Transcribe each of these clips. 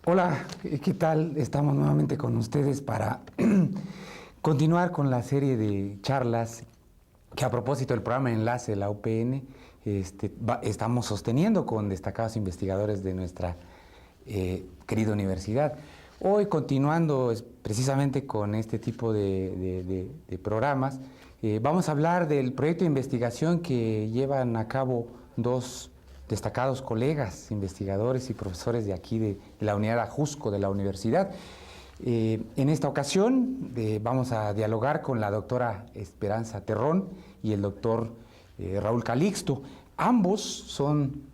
Hola, ¿qué tal? Estamos nuevamente con ustedes para continuar con la serie de charlas que a propósito del programa Enlace de la UPN estamos sosteniendo con destacados investigadores de nuestra querida universidad. Hoy continuando precisamente con este tipo de programas, vamos a hablar del proyecto de investigación que llevan a cabo dos destacados colegas, investigadores y profesores de aquí de la unidad Ajusco de la universidad. En esta ocasión vamos a dialogar con la doctora Esperanza Terrón y el doctor Raúl Calixto. Ambos son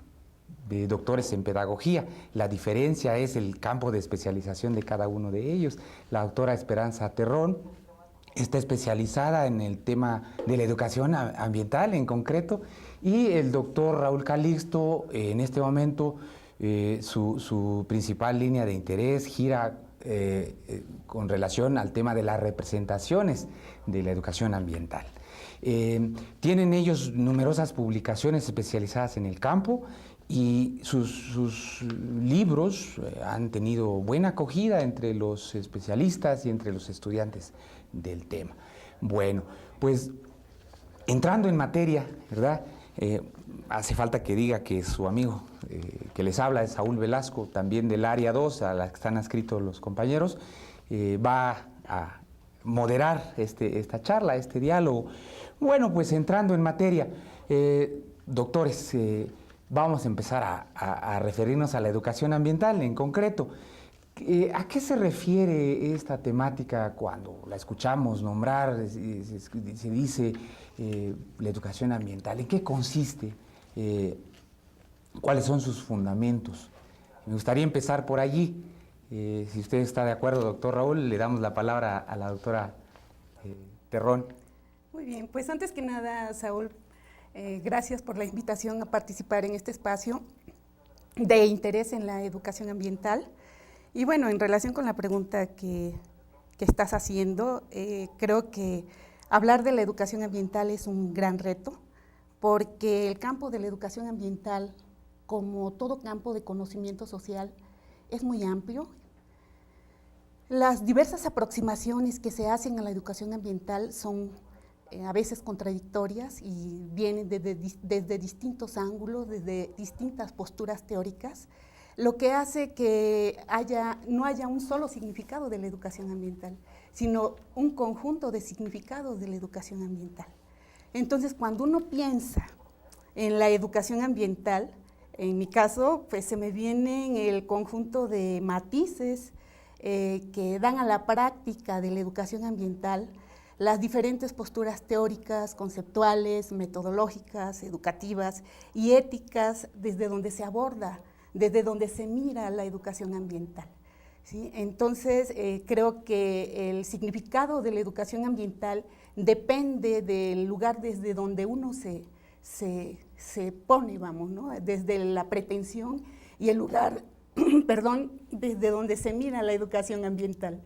doctores en pedagogía. La diferencia es el campo de especialización de cada uno de ellos. La doctora Esperanza Terrón está especializada en el tema de la educación ambiental en concreto, y el doctor Raúl Calixto en este momento su principal línea de interés gira con relación al tema de las representaciones de la educación ambiental. Tienen ellos numerosas publicaciones especializadas en el campo y sus libros han tenido buena acogida entre los especialistas y entre los estudiantes del tema. Bueno, pues entrando en materia, ¿verdad? Hace falta que diga que su amigo que les habla es Saúl Velasco, también del área 2, a la que están adscritos los compañeros, va a moderar esta charla, este diálogo. Bueno, pues entrando en materia, doctores, vamos a empezar a referirnos a la educación ambiental en concreto. ¿A qué se refiere esta temática cuando la escuchamos nombrar, se dice la educación ambiental? ¿En qué consiste? ¿Cuáles son sus fundamentos? Me gustaría empezar por allí. Si usted está de acuerdo, doctor Raúl, le damos la palabra a la doctora Terrón. Muy bien, pues antes que nada, Saúl, gracias por la invitación a participar en este espacio de interés en la educación ambiental. Y bueno, en relación con la pregunta que estás haciendo, creo que hablar de la educación ambiental es un gran reto, porque el campo de la educación ambiental, como todo campo de conocimiento social, es muy amplio. Las diversas aproximaciones que se hacen a la educación ambiental son a veces contradictorias y vienen desde distintos ángulos, desde distintas posturas teóricas, lo que hace que no haya un solo significado de la educación ambiental, sino un conjunto de significados de la educación ambiental. Entonces, cuando uno piensa en la educación ambiental, en mi caso, pues se me viene el conjunto de matices que dan a la práctica de la educación ambiental las diferentes posturas teóricas, conceptuales, metodológicas, educativas y éticas desde donde se aborda, desde donde se mira la educación ambiental, ¿sí? Entonces, creo que el significado de la educación ambiental depende del lugar desde donde uno se pone, vamos, ¿no? Desde la pretensión y el lugar, perdón, desde donde se mira la educación ambiental.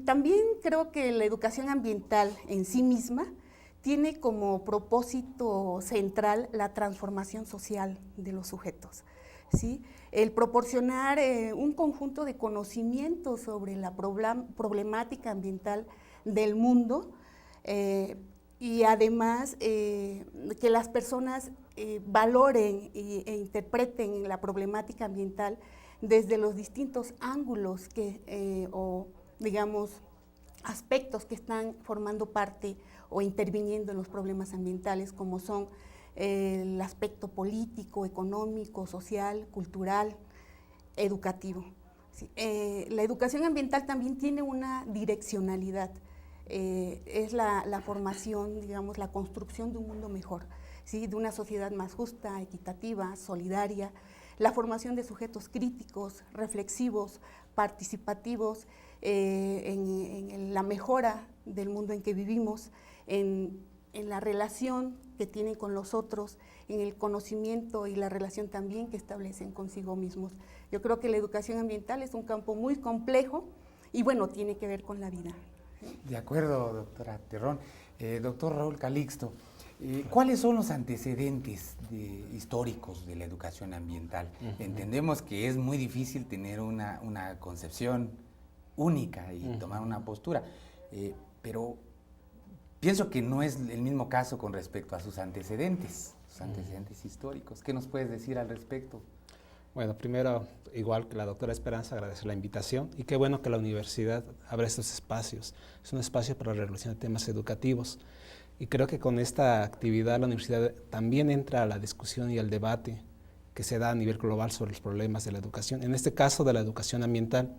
También creo que la educación ambiental en sí misma tiene como propósito central la transformación social de los sujetos, ¿sí? El proporcionar un conjunto de conocimientos sobre la problemática ambiental del mundo y además que las personas valoren e interpreten la problemática ambiental desde los distintos ángulos digamos, aspectos que están formando parte o interviniendo en los problemas ambientales, como son el aspecto político, económico, social, cultural, educativo. Sí, la educación ambiental también tiene una direccionalidad, es la formación, digamos, la construcción de un mundo mejor, ¿sí? De una sociedad más justa, equitativa, solidaria, la formación de sujetos críticos, reflexivos, participativos, en la mejora del mundo en que vivimos, en la relación que tienen con los otros, en el conocimiento y la relación también que establecen consigo mismos. Yo creo que la educación ambiental es un campo muy complejo y bueno, tiene que ver con la vida. De acuerdo, doctora Terrón. Doctor Raúl Calixto, ¿Cuáles son los antecedentes históricos de la educación ambiental? Entendemos que es muy difícil tener una concepción única y tomar una postura, pero pienso que no es el mismo caso con respecto a sus antecedentes históricos. ¿Qué nos puedes decir al respecto? Bueno, primero, igual que la doctora Esperanza, agradecer la invitación y qué bueno que la universidad abra estos espacios. Es un espacio para la reflexión de temas educativos y creo que con esta actividad la universidad también entra a la discusión y al debate que se da a nivel global sobre los problemas de la educación, en este caso de la educación ambiental.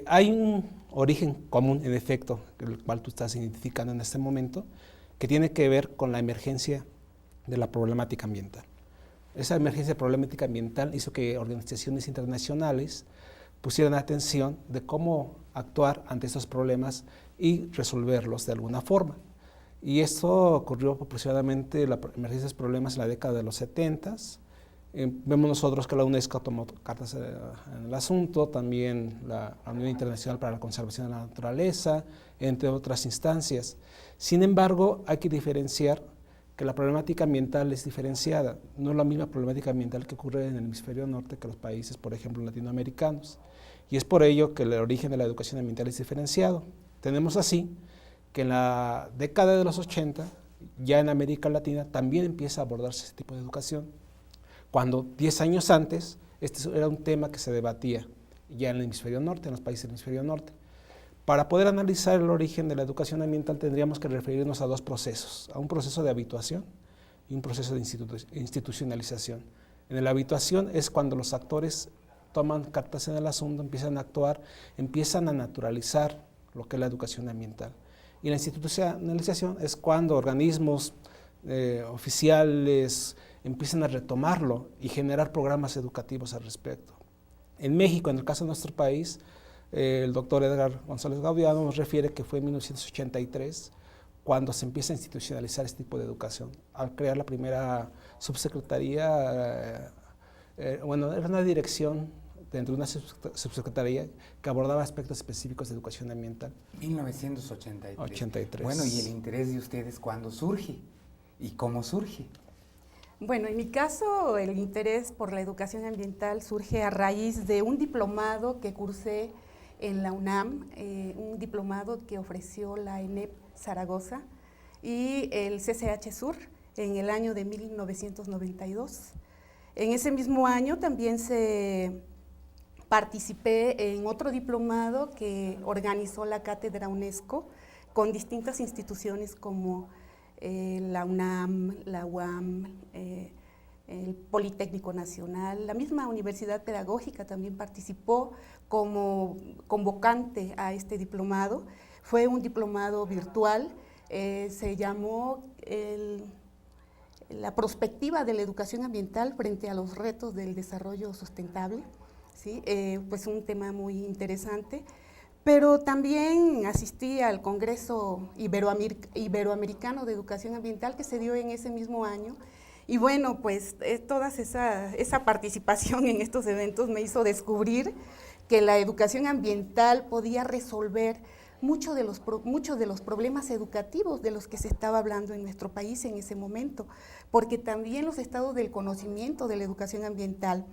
Hay un origen común, en efecto, el cual tú estás identificando en este momento, que tiene que ver con la emergencia de la problemática ambiental. Esa emergencia problemática ambiental hizo que organizaciones internacionales pusieran atención de cómo actuar ante estos problemas y resolverlos de alguna forma. Y esto ocurrió aproximadamente, la emergencia de estos problemas en la década de los 70. Vemos nosotros que la UNESCO tomó cartas en el asunto, también la Unión Internacional para la Conservación de la Naturaleza, entre otras instancias. Sin embargo, hay que diferenciar que la problemática ambiental es diferenciada. No es la misma problemática ambiental que ocurre en el hemisferio norte que en los países, por ejemplo, latinoamericanos. Y es por ello que el origen de la educación ambiental es diferenciado. Tenemos así que en la década de los 80, ya en América Latina, también empieza a abordarse ese tipo de educación, cuando 10 años antes, este era un tema que se debatía ya en el hemisferio norte, en los países del hemisferio norte. Para poder analizar el origen de la educación ambiental tendríamos que referirnos a dos procesos, a un proceso de habituación y un proceso de institucionalización. En la habituación es cuando los actores toman cartas en el asunto, empiezan a actuar, empiezan a naturalizar lo que es la educación ambiental. Y la institucionalización es cuando organismos oficiales empiezan a retomarlo y generar programas educativos al respecto. En México, en el caso de nuestro país, el doctor Edgar González Gaudiano nos refiere que fue en 1983 cuando se empieza a institucionalizar este tipo de educación, al crear la primera subsecretaría, bueno, era una dirección dentro de una subsecretaría que abordaba aspectos específicos de educación ambiental. 1983. Bueno, ¿y el interés de ustedes cuándo surge? ¿Y cómo surge? Bueno, en mi caso, el interés por la educación ambiental surge a raíz de un diplomado que cursé en la UNAM, un diplomado que ofreció la ENEP Zaragoza y el CCH Sur en el año de 1992. En ese mismo año también participé en otro diplomado que organizó la Cátedra UNESCO con distintas instituciones como la UNAM, la UAM, el Politécnico Nacional, la misma Universidad Pedagógica también participó como convocante a este diplomado. Fue un diplomado virtual, se llamó la perspectiva de la educación ambiental frente a los retos del desarrollo sustentable, ¿sí? Pues un tema muy interesante. Pero también asistí al Congreso Iberoamericano de Educación Ambiental que se dio en ese mismo año. Y bueno, pues toda esa participación en estos eventos me hizo descubrir que la educación ambiental podía resolver muchos de los problemas educativos de los que se estaba hablando en nuestro país en ese momento, porque también los estados del conocimiento de la educación ambiental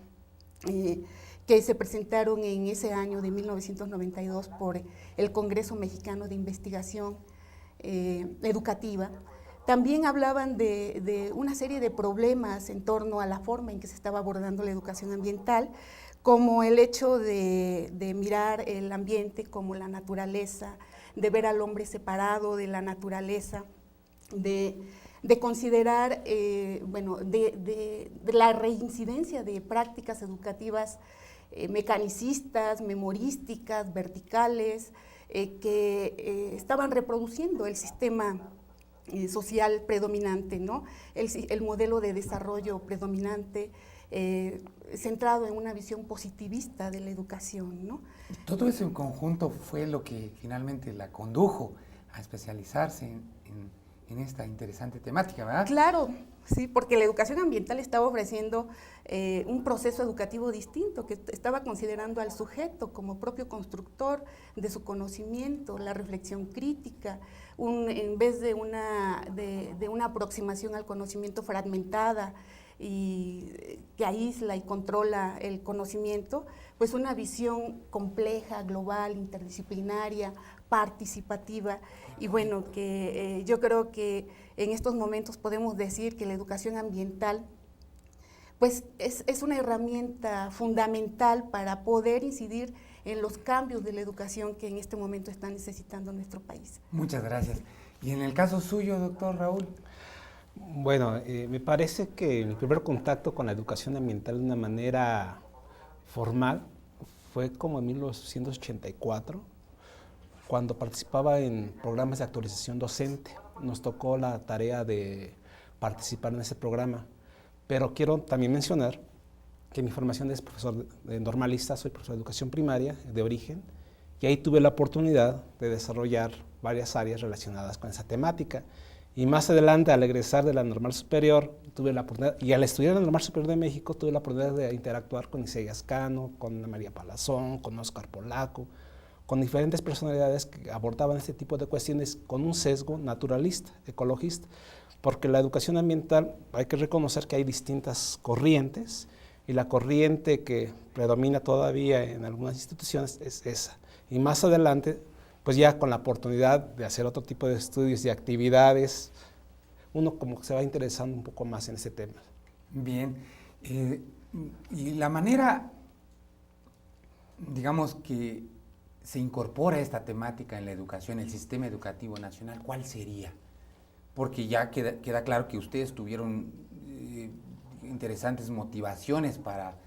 que se presentaron en ese año de 1992 por el Congreso Mexicano de Investigación Educativa, también hablaban de una serie de problemas en torno a la forma en que se estaba abordando la educación ambiental, como el hecho de mirar el ambiente como la naturaleza, de ver al hombre separado de la naturaleza, de considerar, de la reincidencia de prácticas educativas mecanicistas, memorísticas, verticales, que estaban reproduciendo el sistema social predominante, ¿no? El modelo de desarrollo predominante centrado en una visión positivista de la educación, ¿no? Todo eso en conjunto fue lo que finalmente la condujo a especializarse en esta interesante temática, ¿verdad? Claro, Sí, porque la educación ambiental estaba ofreciendo un proceso educativo distinto, que estaba considerando al sujeto como propio constructor de su conocimiento, la reflexión crítica, en vez de una aproximación al conocimiento fragmentada y que aísla y controla el conocimiento, pues una visión compleja, global, interdisciplinaria, participativa, y bueno, que yo creo que en estos momentos podemos decir que la educación ambiental pues es una herramienta fundamental para poder incidir en los cambios de la educación que en este momento está necesitando nuestro país. Muchas gracias. Y en el caso suyo, doctor Raúl. Bueno, me parece que el primer contacto con la educación ambiental de una manera formal fue como en 1984, cuando participaba en programas de actualización docente. Nos tocó la tarea de participar en ese programa, pero quiero también mencionar que mi formación es profesor de normalista, soy profesor de educación primaria de origen, y ahí tuve la oportunidad de desarrollar varias áreas relacionadas con esa temática. Y más adelante, al egresar de la Normal Superior, tuve la oportunidad, y al estudiar en la Normal Superior de México, tuve la oportunidad de interactuar con Isaías Cano, con Ana María Palazón, con Óscar Polaco, con diferentes personalidades que abordaban este tipo de cuestiones con un sesgo naturalista, ecologista, porque la educación ambiental hay que reconocer que hay distintas corrientes, y la corriente que predomina todavía en algunas instituciones es esa. Y más adelante, pues ya con la oportunidad de hacer otro tipo de estudios y actividades, uno como que se va interesando un poco más en ese tema. Bien, y la manera, digamos, que se incorpora esta temática en la educación, el sistema educativo nacional, ¿cuál sería? Porque ya queda claro que ustedes tuvieron interesantes motivaciones para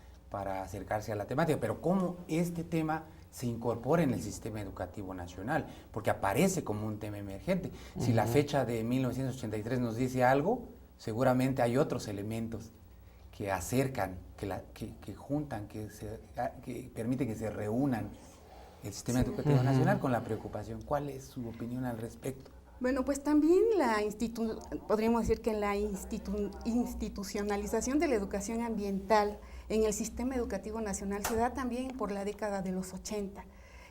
acercarse a la temática, pero ¿cómo este tema se incorpora en el sistema educativo nacional? Porque aparece como un tema emergente. Si la fecha de 1983 nos dice algo, seguramente hay otros elementos que acercan, que juntan, que permiten que se reúnan el sistema educativo nacional con la preocupación. ¿Cuál es su opinión al respecto? Bueno, pues también podríamos decir que la institucionalización de la educación ambiental en el sistema educativo nacional se da también por la década de los 80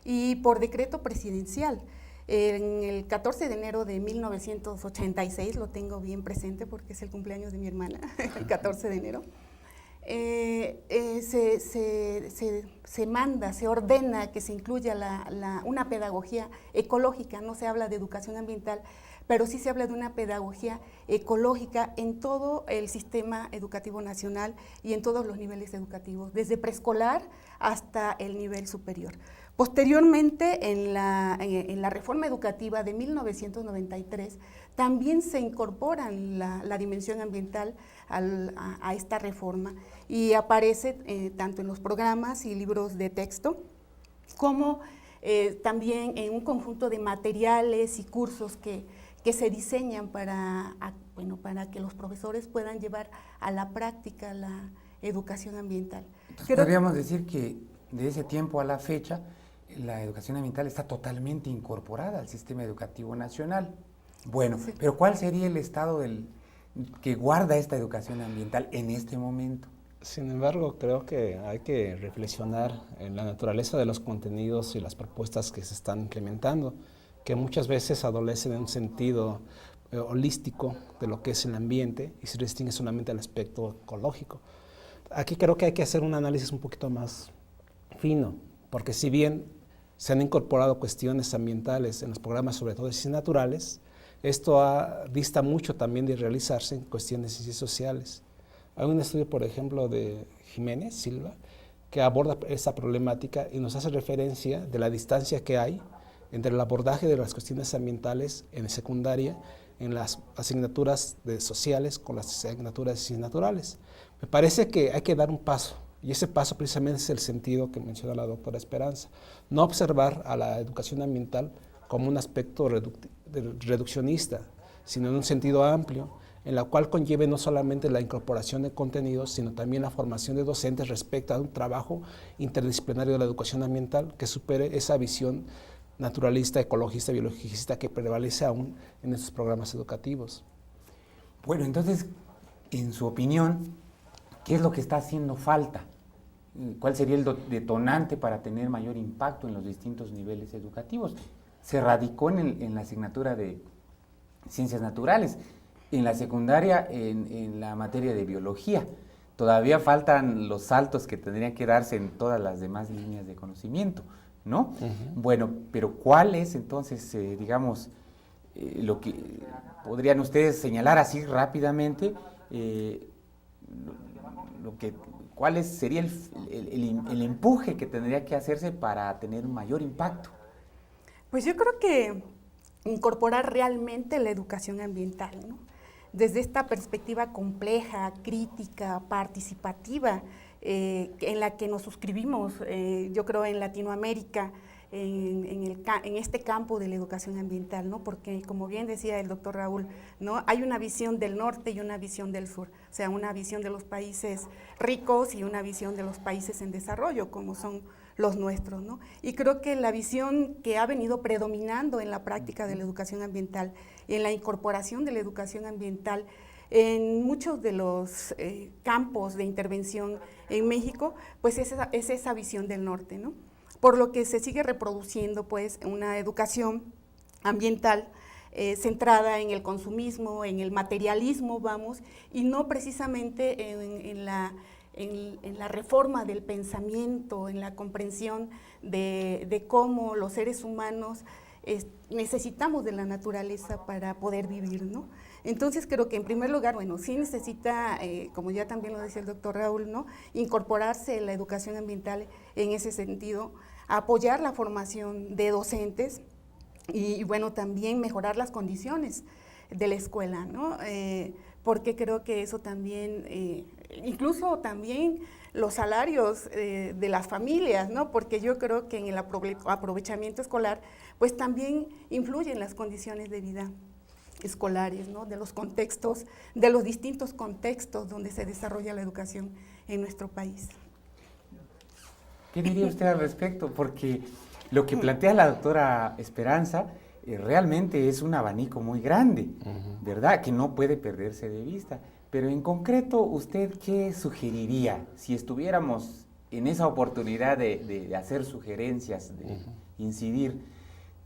y por decreto presidencial. En el 14 de enero de 1986, lo tengo bien presente porque es el cumpleaños de mi hermana, el 14 de enero, se ordena que se incluya una pedagogía ecológica. No se habla de educación ambiental, pero sí se habla de una pedagogía ecológica en todo el sistema educativo nacional y en todos los niveles educativos, desde preescolar hasta el nivel superior. Posteriormente, en la reforma educativa de 1993, también se incorpora la dimensión ambiental a esta reforma y aparece tanto en los programas y libros de texto como también en un conjunto de materiales y cursos que se diseñan para que los profesores puedan llevar a la práctica la educación ambiental. Entonces, podríamos decir que de ese tiempo a la fecha, la educación ambiental está totalmente incorporada al sistema educativo nacional. Bueno, sí. Pero ¿cuál sería el estado que guarda esta educación ambiental en este momento? Sin embargo, creo que hay que reflexionar en la naturaleza de los contenidos y las propuestas que se están implementando, que muchas veces adolecen en un sentido holístico de lo que es el ambiente y se restringe solamente al aspecto ecológico. Aquí creo que hay que hacer un análisis un poquito más fino, porque si bien se han incorporado cuestiones ambientales en los programas, sobre todo de ciencias naturales, esto dista mucho también de realizarse en cuestiones de ciencias sociales. Hay un estudio, por ejemplo, de Jiménez Silva, que aborda esa problemática y nos hace referencia de la distancia que hay entre el abordaje de las cuestiones ambientales en secundaria, en las asignaturas sociales con las asignaturas de ciencias naturales. Me parece que hay que dar un paso, y ese paso precisamente es el sentido que menciona la doctora Esperanza. No observar a la educación ambiental como un aspecto reduccionista, sino en un sentido amplio, en la cual conlleve no solamente la incorporación de contenidos, sino también la formación de docentes respecto a un trabajo interdisciplinario de la educación ambiental que supere esa visión naturalista, ecologista, biologicista que prevalece aún en estos programas educativos. Bueno, entonces en su opinión, ¿qué es lo que está haciendo falta? ¿Cuál sería el detonante para tener mayor impacto en los distintos niveles educativos? Se radicó en la asignatura de Ciencias Naturales, en la secundaria en la materia de Biología. Todavía faltan los saltos que tendrían que darse en todas las demás líneas de conocimiento, ¿no? Bueno, pero ¿cuál es entonces, digamos, lo que podrían ustedes señalar así rápidamente, cuál sería el empuje que tendría que hacerse para tener un mayor impacto? Pues yo creo que incorporar realmente la educación ambiental, ¿no? Desde esta perspectiva compleja, crítica, participativa, en la que nos suscribimos, yo creo, en Latinoamérica, en este campo de la educación ambiental, ¿no? Porque, como bien decía el doctor Raúl, ¿no? Hay una visión del norte y una visión del sur, o sea, una visión de los países ricos y una visión de los países en desarrollo, como son los nuestros, ¿no? Y creo que la visión que ha venido predominando en la práctica de la educación ambiental y en la incorporación de la educación ambiental en muchos de los campos de intervención en México, pues es esa visión del norte, ¿no? Por lo que se sigue reproduciendo, pues, una educación ambiental centrada en el consumismo, en el materialismo, vamos, y no precisamente en la reforma del pensamiento, en la comprensión de cómo los seres humanos necesitamos de la naturaleza para poder vivir, ¿no? Entonces creo que en primer lugar, bueno, sí necesita, como ya también lo decía el doctor Raúl, ¿no? Incorporarse la educación ambiental en ese sentido, apoyar la formación de docentes y bueno, también mejorar las condiciones de la escuela, ¿no? Porque creo que eso también, incluso también los salarios de las familias, ¿no? Porque yo creo que en el aprovechamiento escolar, pues también influyen las condiciones de vida escolares, ¿no? De los contextos, de los distintos contextos donde se desarrolla la educación en nuestro país. ¿Qué diría usted al respecto? Porque lo que plantea la doctora Esperanza realmente es un abanico muy grande, ¿verdad? Que no puede perderse de vista. Pero en concreto, ¿usted qué sugeriría si estuviéramos en esa oportunidad de hacer sugerencias, de incidir,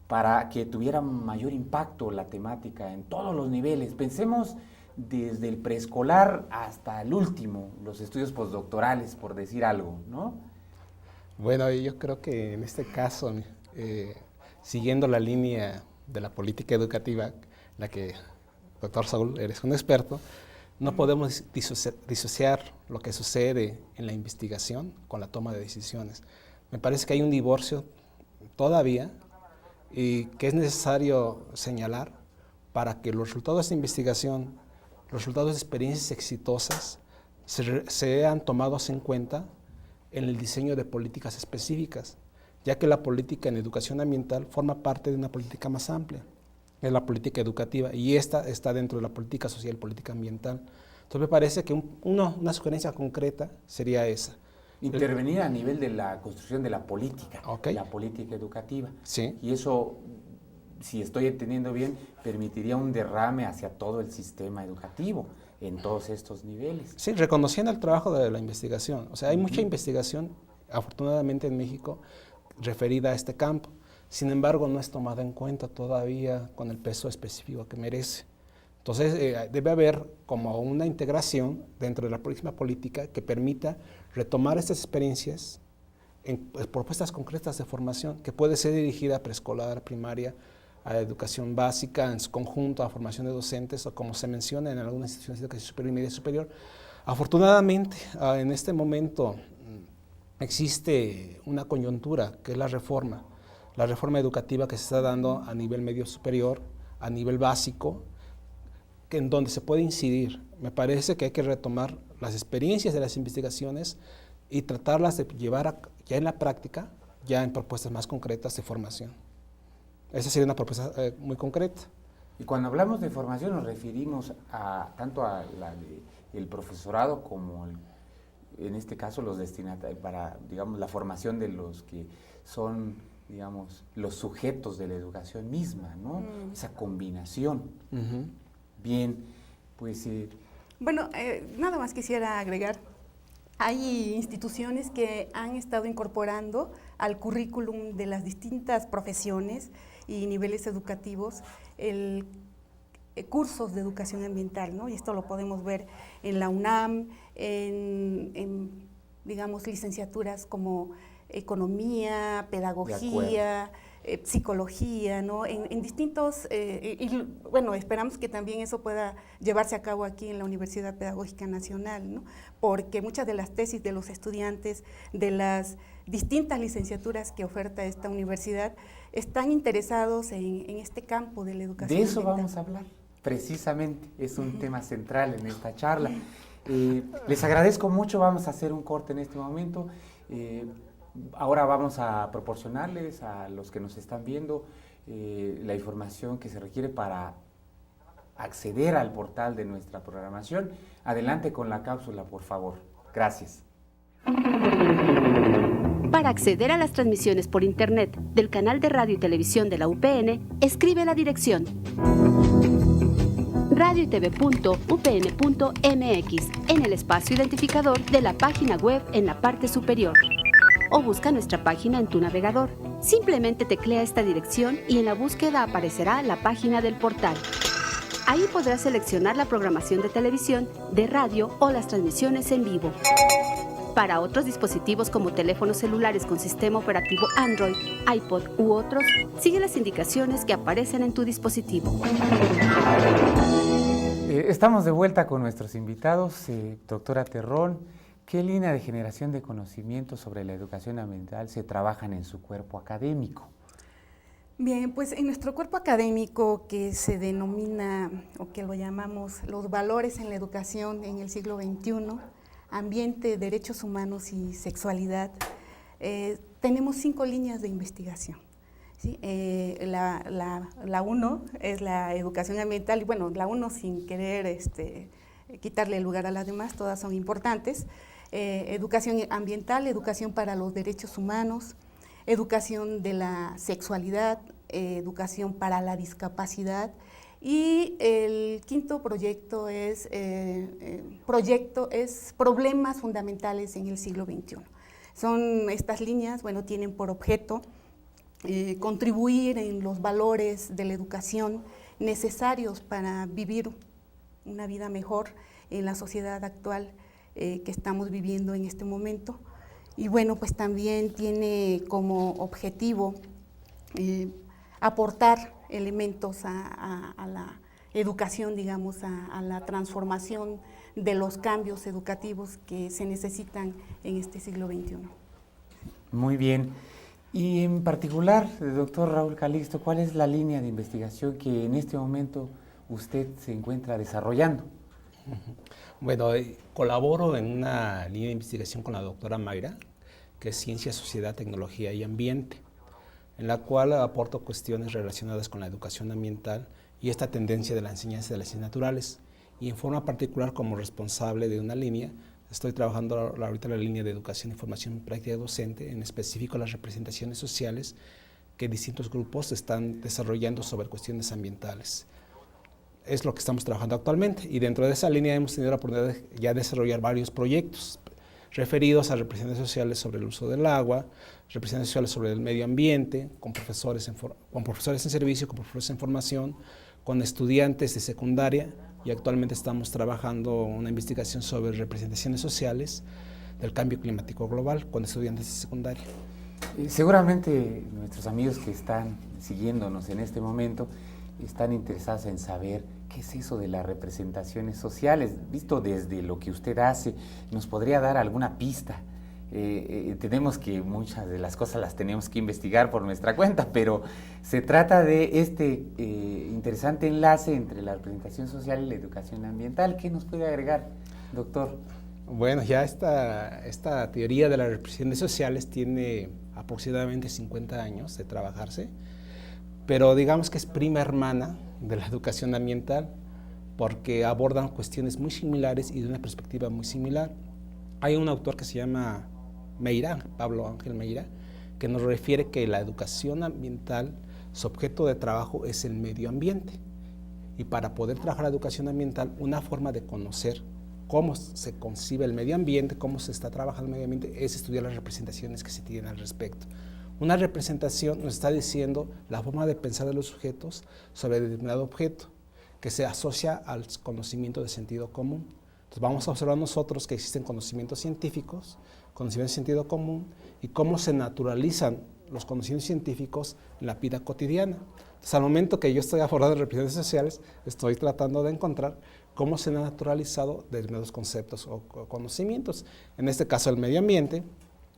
para que tuviera mayor impacto la temática en todos los niveles? Pensemos desde el preescolar hasta el último, los estudios postdoctorales, por decir algo, ¿no? Bueno, yo creo que en este caso, siguiendo la línea de la política educativa, la que, doctor Saúl, eres un experto, no podemos disociar lo que sucede en la investigación con la toma de decisiones. Me parece que hay un divorcio todavía y que es necesario señalar para que los resultados de esta investigación, los resultados de experiencias exitosas, sean tomados en cuenta en el diseño de políticas específicas, ya que la política en educación ambiental forma parte de una política más amplia, es la política educativa, y esta está dentro de la política social y política ambiental. Entonces me parece que una sugerencia concreta sería esa. Intervenir a nivel de la construcción de la política educativa. Sí. Y eso, si estoy entendiendo bien, permitiría un derrame hacia todo el sistema educativo en todos estos niveles. Sí, reconociendo el trabajo de la investigación. O sea, hay mucha investigación, afortunadamente en México, referida a este campo. Sin embargo, no es tomada en cuenta todavía con el peso específico que merece. Entonces, debe haber como una integración dentro de la próxima política que permita retomar estas experiencias en propuestas concretas de formación, que puede ser dirigida a preescolar, primaria, a educación básica, en su conjunto, a formación de docentes, o como se menciona en algunas instituciones de educación superior y media superior. Afortunadamente, en este momento existe una coyuntura, que es la reforma educativa que se está dando a nivel medio superior, a nivel básico, en donde se puede incidir. Me parece que hay que retomar las experiencias de las investigaciones y tratarlas de llevar ya en la práctica, ya en propuestas más concretas de formación. Esa sería una propuesta muy concreta. Y cuando hablamos de formación nos referimos tanto a el profesorado como en este caso los destinatarios, para, digamos, la formación de los que son, digamos, los sujetos de la educación misma, ¿no? Esa combinación. Bien, pues Bueno, nada más quisiera agregar. Hay instituciones que han estado incorporando al currículum de las distintas profesiones y niveles educativos cursos de educación ambiental, ¿no? Y esto lo podemos ver en la UNAM, digamos, licenciaturas como economía, pedagogía, psicología, ¿no? En distintos, y bueno, esperamos que también eso pueda llevarse a cabo aquí en la Universidad Pedagógica Nacional, ¿no? Porque muchas de las tesis de los estudiantes de las distintas licenciaturas que oferta esta universidad están interesados en este campo de la educación De eso ambiental. vamos a hablar, precisamente, es un tema central en esta charla. Les agradezco mucho, vamos a hacer un corte en este momento. Ahora vamos a proporcionarles a los que nos están viendo la información que se requiere para acceder al portal de nuestra programación. Adelante con la cápsula, por favor. Gracias. Para acceder a las transmisiones por Internet del canal de radio y televisión de la UPN, escribe la dirección radioytv.upn.mx en el espacio identificador de la página web en la parte superior. O busca nuestra página en tu navegador. Simplemente teclea esta dirección y en la búsqueda aparecerá la página del portal. Ahí podrás seleccionar la programación de televisión, de radio o las transmisiones en vivo. Para otros dispositivos como teléfonos celulares con sistema operativo Android, iPod u otros, sigue las indicaciones que aparecen en tu dispositivo. Estamos de vuelta con nuestros invitados. Doctora Terrón, ¿qué línea de generación de conocimiento sobre la educación ambiental se trabajan en su cuerpo académico? Bien, pues en nuestro cuerpo académico, que se denomina o que lo llamamos los valores en la educación en el siglo XXI, ambiente, derechos humanos y sexualidad, tenemos 5 líneas de investigación. ¿Sí? La 1 es la educación ambiental, y bueno, la 1 sin querer quitarle el lugar a las demás, todas son importantes. Educación ambiental, educación para los derechos humanos, educación de la sexualidad, educación para la discapacidad, y el quinto proyecto es problemas fundamentales en el siglo XXI. Son estas líneas, bueno, tienen por objeto contribuir en los valores de la educación necesarios para vivir una vida mejor en la sociedad actual que estamos viviendo en este momento. Y bueno, pues también tiene como objetivo aportar elementos a la educación, digamos, a la transformación de los cambios educativos que se necesitan en este siglo XXI. Muy bien. Y en particular, doctor Raúl Calixto, ¿cuál es la línea de investigación que en este momento usted se encuentra desarrollando? Bueno, colaboro en una línea de investigación con la doctora Mayra, que es Ciencia, Sociedad, Tecnología y Ambiente, en la cual aporto cuestiones relacionadas con la educación ambiental y esta tendencia de la enseñanza de las ciencias naturales. Y en forma particular, como responsable de una línea, estoy trabajando ahorita la línea de educación y formación práctica docente, en específico las representaciones sociales que distintos grupos están desarrollando sobre cuestiones ambientales. Es lo que estamos trabajando actualmente, y dentro de esa línea hemos tenido la oportunidad de ya desarrollar varios proyectos referidos a representaciones sociales sobre el uso del agua, representaciones sociales sobre el medio ambiente, con profesores en servicio, con profesores en formación, con estudiantes de secundaria, y actualmente estamos trabajando una investigación sobre representaciones sociales del cambio climático global con estudiantes de secundaria. Seguramente nuestros amigos que están siguiéndonos en este momento están interesados en saber qué es eso de las representaciones sociales. Visto desde lo que usted hace, ¿nos podría dar alguna pista? Tenemos que muchas de las cosas las tenemos que investigar por nuestra cuenta, pero se trata de este interesante enlace entre la representación social y la educación ambiental. ¿Qué nos puede agregar, doctor? Bueno, ya esta teoría de las representaciones sociales tiene aproximadamente 50 años de trabajarse, pero digamos que es prima hermana de la educación ambiental porque abordan cuestiones muy similares y de una perspectiva muy similar. Hay un autor que se llama Meira, Pablo Ángel Meira, que nos refiere que la educación ambiental, su objeto de trabajo es el medio ambiente. Y para poder trabajar la educación ambiental, una forma de conocer cómo se concibe el medio ambiente, cómo se está trabajando el medio ambiente, es estudiar las representaciones que se tienen al respecto. Una representación nos está diciendo la forma de pensar de los sujetos sobre determinado objeto que se asocia al conocimiento de sentido común. Entonces vamos a observar nosotros que existen conocimientos científicos, conocimientos de sentido común y cómo se naturalizan los conocimientos científicos en la vida cotidiana. Entonces, al momento que yo estoy abordando representaciones sociales, estoy tratando de encontrar cómo se han naturalizado determinados conceptos o conocimientos. En este caso, el medio ambiente,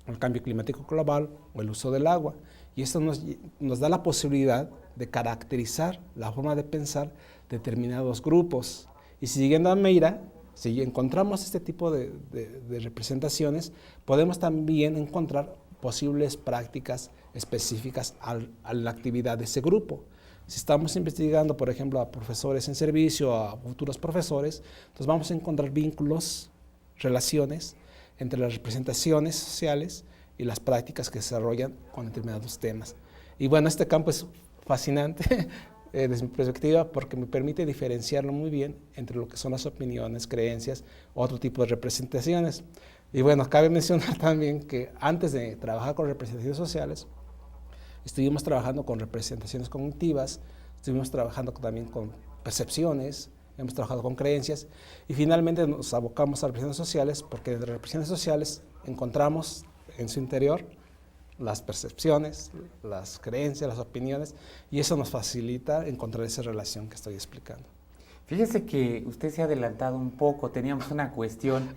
el cambio climático global o el uso del agua. Y esto nos da la posibilidad de caracterizar la forma de pensar de determinados grupos. Y siguiendo a Meira, si encontramos este tipo de representaciones, podemos también encontrar posibles prácticas específicas a la actividad de ese grupo. Si estamos investigando, por ejemplo, a profesores en servicio, a futuros profesores, entonces vamos a encontrar vínculos, relaciones entre las representaciones sociales y las prácticas que se desarrollan con determinados temas. Y bueno, este campo es fascinante desde mi perspectiva porque me permite diferenciarlo muy bien entre lo que son las opiniones, creencias, otro tipo de representaciones. Y bueno, cabe mencionar también que antes de trabajar con representaciones sociales, estuvimos trabajando con representaciones cognitivas, estuvimos trabajando también con percepciones, hemos trabajado con creencias y finalmente nos abocamos a representaciones sociales porque de las representaciones sociales encontramos en su interior las percepciones, las creencias, las opiniones y eso nos facilita encontrar esa relación que estoy explicando. Fíjese que usted se ha adelantado un poco, teníamos una cuestión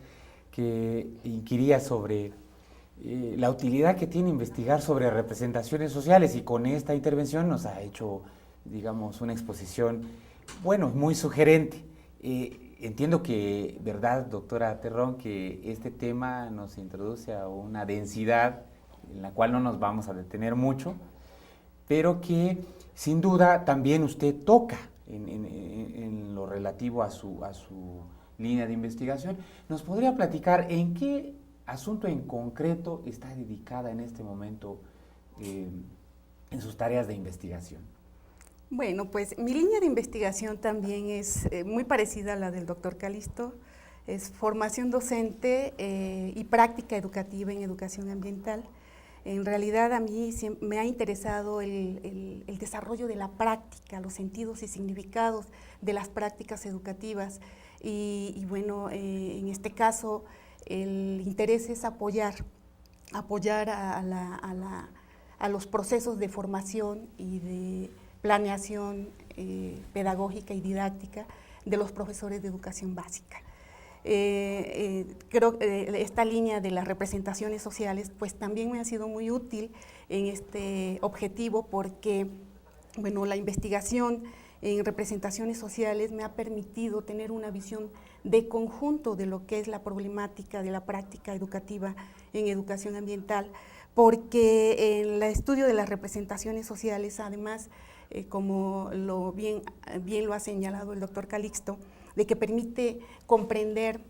que inquiría sobre la utilidad que tiene investigar sobre representaciones sociales y con esta intervención nos ha hecho, digamos, una exposición, bueno, muy sugerente. Entiendo que, ¿verdad, doctora Terrón, que este tema nos introduce a una densidad en la cual no nos vamos a detener mucho, pero que sin duda también usted toca en lo relativo a su línea de investigación? ¿Nos podría platicar en qué asunto en concreto está dedicada en este momento en sus tareas de investigación? Bueno, pues mi línea de investigación también es muy parecida a la del doctor Calixto, es formación docente y práctica educativa en educación ambiental. En realidad a mí me ha interesado el desarrollo de la práctica, los sentidos y significados de las prácticas educativas y bueno, en este caso el interés es apoyar a los procesos de formación y de planeación pedagógica y didáctica de los profesores de educación básica. Creo que esta línea de las representaciones sociales pues también me ha sido muy útil en este objetivo porque bueno, la investigación en representaciones sociales me ha permitido tener una visión de conjunto de lo que es la problemática de la práctica educativa en educación ambiental, porque en el estudio de las representaciones sociales, además, como bien lo ha señalado el doctor Calixto, de que permite comprender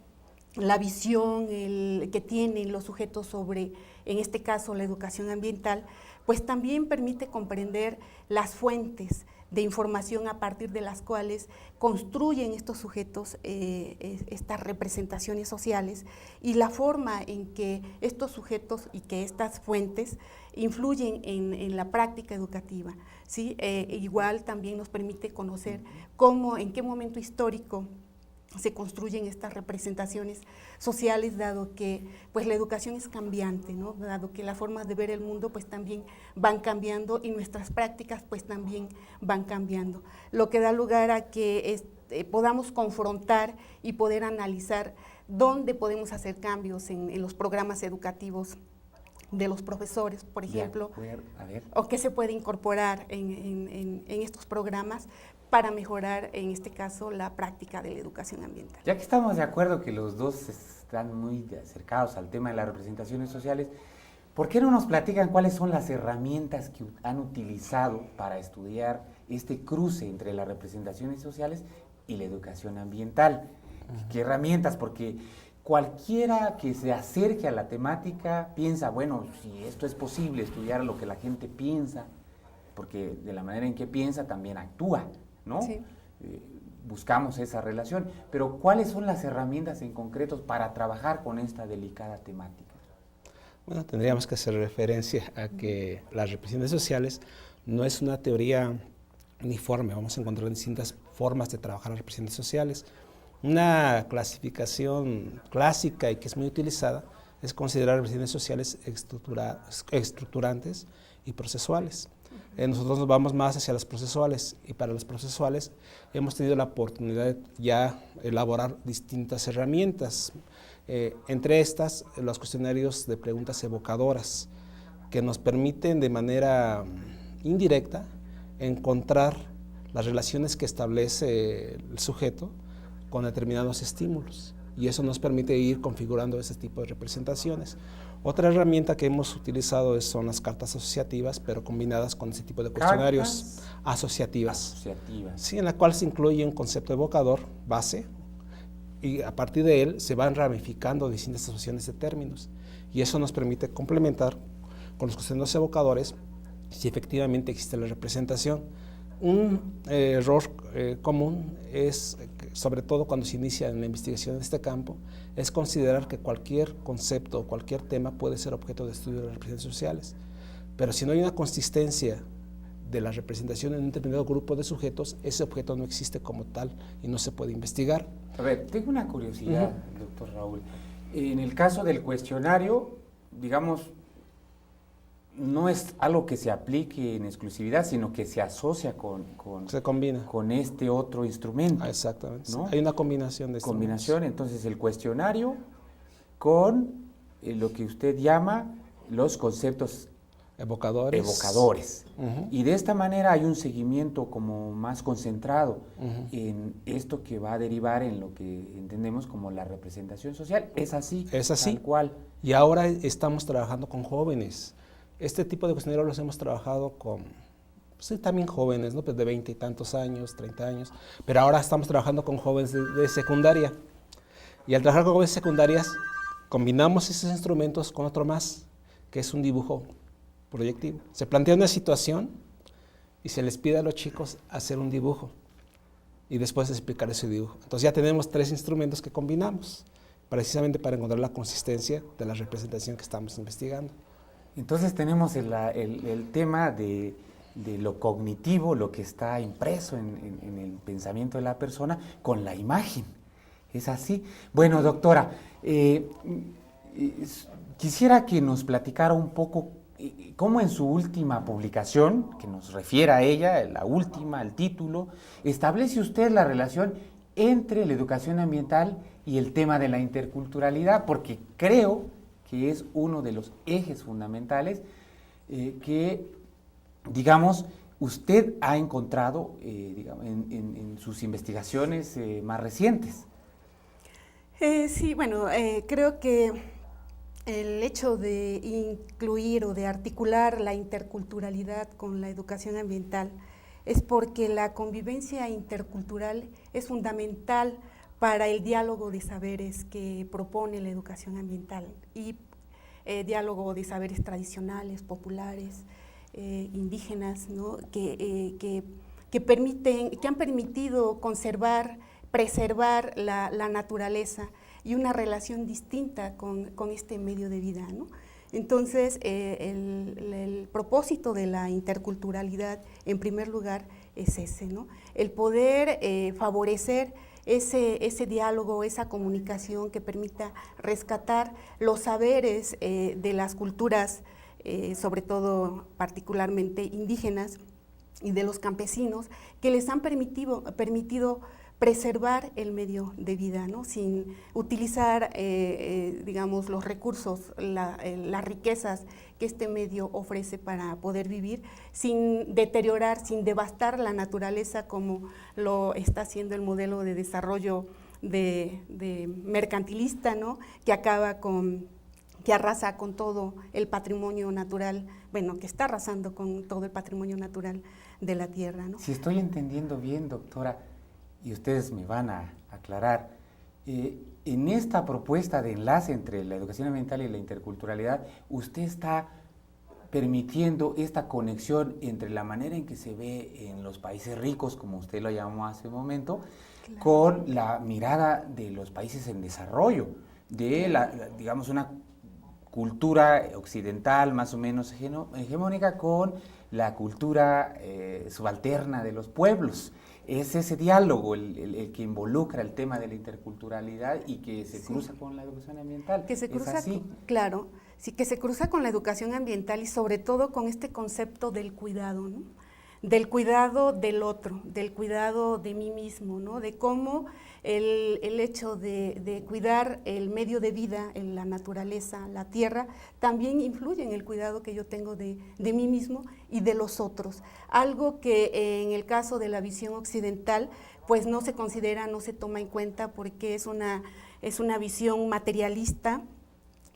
la visión que tienen los sujetos sobre, en este caso, la educación ambiental, pues también permite comprender las fuentes de información a partir de las cuales construyen estos sujetos estas representaciones sociales y la forma en que estos sujetos y que estas fuentes influyen en la práctica educativa, ¿sí? Igual también nos permite conocer cómo, en qué momento histórico se construyen estas representaciones sociales, dado que pues la educación es cambiante, ¿no? Dado que las formas de ver el mundo pues también van cambiando y nuestras prácticas pues también van cambiando, lo que da lugar a que podamos confrontar y poder analizar dónde podemos hacer cambios en los programas educativos de los profesores, por ejemplo, o qué se puede incorporar en estos programas para mejorar, en este caso, la práctica de la educación ambiental. Ya que estamos de acuerdo que los dos están muy acercados al tema de las representaciones sociales, ¿por qué no nos platican cuáles son las herramientas que han utilizado para estudiar este cruce entre las representaciones sociales y la educación ambiental? ¿Qué herramientas? Porque cualquiera que se acerque a la temática piensa, bueno, si esto es posible, estudiar lo que la gente piensa, porque de la manera en que piensa también actúa, ¿no? Sí. buscamos esa relación, pero ¿cuáles son las herramientas en concreto para trabajar con esta delicada temática? Bueno, tendríamos que hacer referencia a que las represiones sociales no es una teoría uniforme, vamos a encontrar distintas formas de trabajar las represiones sociales. Una clasificación clásica y que es muy utilizada es considerar represiones sociales estructurantes y procesuales. Nosotros nos vamos más hacia las procesuales, y para las procesuales hemos tenido la oportunidad de ya elaborar distintas herramientas, entre estas los cuestionarios de preguntas evocadoras, que nos permiten de manera indirecta encontrar las relaciones que establece el sujeto con determinados estímulos, y eso nos permite ir configurando ese tipo de representaciones. Otra herramienta que hemos utilizado son las cartas asociativas, pero combinadas con ese tipo de cuestionarios asociativas. Sí, en la cual se incluye un concepto evocador base, y a partir de él se van ramificando distintas asociaciones de términos, y eso nos permite complementar con los cuestionarios evocadores si efectivamente existe la representación. Un error común es, sobre todo cuando se inicia en la investigación en este campo, es considerar que cualquier concepto o cualquier tema puede ser objeto de estudio de las representaciones sociales. Pero si no hay una consistencia de la representación en un determinado grupo de sujetos, ese objeto no existe como tal y no se puede investigar. A ver, tengo una curiosidad, doctor Raúl. En el caso del cuestionario, digamos, no es algo que se aplique en exclusividad, sino que se asocia se combina con este otro instrumento. Exactamente. ¿No? Hay una combinación de combinación, entonces el cuestionario con lo que usted llama los conceptos evocadores. Y de esta manera hay un seguimiento como más concentrado en esto que va a derivar en lo que entendemos como la representación social. ¿Es así? Es así. Tal cual. Y ahora estamos trabajando con jóvenes. Este tipo de cuestionarios los hemos trabajado con, sí, también jóvenes, ¿no? Pues de 20 y tantos años, 30 años, pero ahora estamos trabajando con jóvenes de secundaria. Y al trabajar con jóvenes secundarias, combinamos esos instrumentos con otro más, que es un dibujo proyectivo. Se plantea una situación y se les pide a los chicos hacer un dibujo y después explicar ese dibujo. Entonces ya tenemos 3 instrumentos que combinamos, precisamente para encontrar la consistencia de la representación que estamos investigando. Entonces tenemos el tema de lo cognitivo, lo que está impreso en el pensamiento de la persona, con la imagen. ¿Es así? Bueno, doctora, quisiera que nos platicara un poco cómo en su última publicación, que nos refiere a ella, la última, el título, establece usted la relación entre la educación ambiental y el tema de la interculturalidad, porque creo que es uno de los ejes fundamentales que, digamos, usted ha encontrado en sus investigaciones más recientes. Sí, bueno, creo que el hecho de incluir o de articular la interculturalidad con la educación ambiental es porque la convivencia intercultural es fundamental para el diálogo de saberes que propone la educación ambiental y diálogo de saberes tradicionales, populares, indígenas, ¿no? que han permitido conservar, preservar la naturaleza y una relación distinta con este medio de vida, ¿no? Entonces, el propósito de la interculturalidad, en primer lugar, es ese, ¿no? El poder favorecer ese diálogo, esa comunicación que permita rescatar los saberes de las culturas, sobre todo particularmente indígenas, y de los campesinos, que les han permitido preservar el medio de vida, ¿no? Sin utilizar, digamos, los recursos, las riquezas que este medio ofrece para poder vivir, sin deteriorar, sin devastar la naturaleza como lo está haciendo el modelo de desarrollo de mercantilista, ¿no? Que arrasa con todo el patrimonio natural, bueno, que está arrasando con todo el patrimonio natural de la tierra, ¿no? Si estoy entendiendo bien, doctora, y ustedes me van a aclarar, en esta propuesta de enlace entre la educación ambiental y la interculturalidad, usted está permitiendo esta conexión entre la manera en que se ve en los países ricos, como usted lo llamó hace un momento, con la mirada de los países en desarrollo, de digamos, una cultura occidental más o menos hegemónica con la cultura subalterna de los pueblos. Es ese diálogo el que involucra el tema de la interculturalidad y que se cruza con la educación ambiental. Que se cruza, ¿Es así? claro, sí, que se cruza con la educación ambiental y sobre todo con este concepto del cuidado, ¿no? Del cuidado del otro, del cuidado de mí mismo, ¿no? De cómo el hecho de cuidar el medio de vida, en la naturaleza, la tierra, también influye en el cuidado que yo tengo de mí mismo y de los otros. Algo que en el caso de la visión occidental, pues no se considera, no se toma en cuenta porque es una visión materialista,